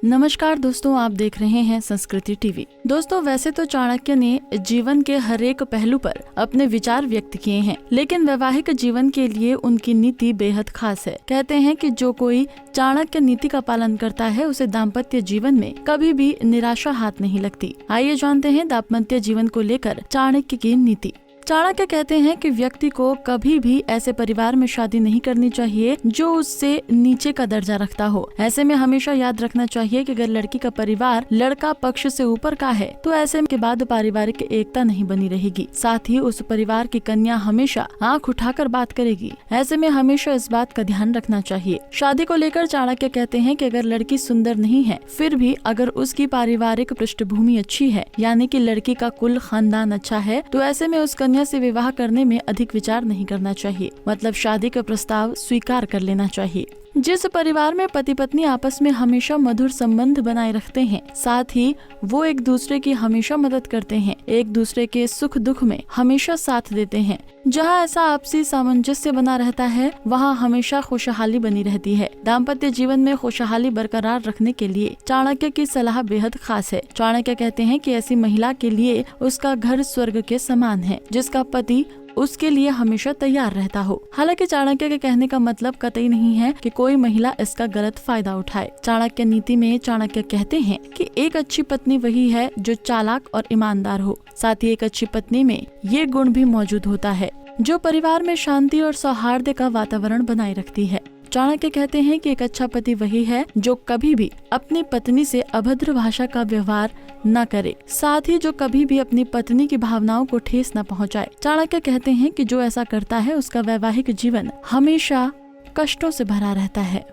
नमस्कार दोस्तों, आप देख रहे हैं संस्कृति टीवी। दोस्तों, वैसे तो चाणक्य ने जीवन के हर एक पहलू पर अपने विचार व्यक्त किए हैं, लेकिन वैवाहिक जीवन के लिए उनकी नीति बेहद खास है। कहते हैं कि जो कोई चाणक्य नीति का पालन करता है उसे दाम्पत्य जीवन में कभी भी निराशा हाथ नहीं लगती। आइए जानते हैं दाम्पत्य जीवन को लेकर चाणक्य की नीति। चाणक्य कहते हैं कि व्यक्ति को कभी भी ऐसे परिवार में शादी नहीं करनी चाहिए जो उससे नीचे का दर्जा रखता हो। ऐसे में हमेशा याद रखना चाहिए कि अगर लड़की का परिवार लड़का पक्ष से ऊपर का है तो ऐसे के बाद पारिवारिक एकता नहीं बनी रहेगी। साथ ही उस परिवार की कन्या हमेशा आंख उठाकर बात करेगी। ऐसे में हमेशा इस बात का ध्यान रखना चाहिए। शादी को लेकर चाणक्य कहते हैं कि अगर लड़की सुंदर नहीं है, फिर भी अगर उसकी पारिवारिक पृष्ठभूमि अच्छी है, यानी कि लड़की का कुल खानदान अच्छा है, तो ऐसे में उस कन्या से विवाह करने में अधिक विचार नहीं करना चाहिए। मतलब शादी का प्रस्ताव स्वीकार कर लेना चाहिए। जिस परिवार में पति पत्नी आपस में हमेशा मधुर संबंध बनाए रखते हैं, साथ ही वो एक दूसरे की हमेशा मदद करते हैं, एक दूसरे के सुख दुख में हमेशा साथ देते हैं, जहाँ ऐसा आपसी सामंजस्य बना रहता है, वहाँ हमेशा खुशहाली बनी रहती है। दाम्पत्य जीवन में खुशहाली बरकरार रखने के लिए चाणक्य की सलाह बेहद खास है। चाणक्य कहते हैं कि ऐसी महिला के लिए उसका घर स्वर्ग के समान है, जिसका पति उसके लिए हमेशा तैयार रहता हो। हालांकि चाणक्य के कहने का मतलब कतई नहीं है कि कोई महिला इसका गलत फायदा उठाए। चाणक्य नीति में चाणक्य कहते हैं कि एक अच्छी पत्नी वही है जो चालाक और ईमानदार हो। साथ ही एक अच्छी पत्नी में ये गुण भी मौजूद होता है जो परिवार में शांति और सौहार्द का वातावरण बनाए रखती है। चाणक्य कहते हैं कि एक अच्छा पति वही है जो कभी भी अपनी पत्नी से अभद्र भाषा का व्यवहार न करे, साथ ही जो कभी भी अपनी पत्नी की भावनाओं को ठेस न पहुंचाए। चाणक्य कहते हैं कि जो ऐसा करता है उसका वैवाहिक जीवन हमेशा कष्टों से भरा रहता है।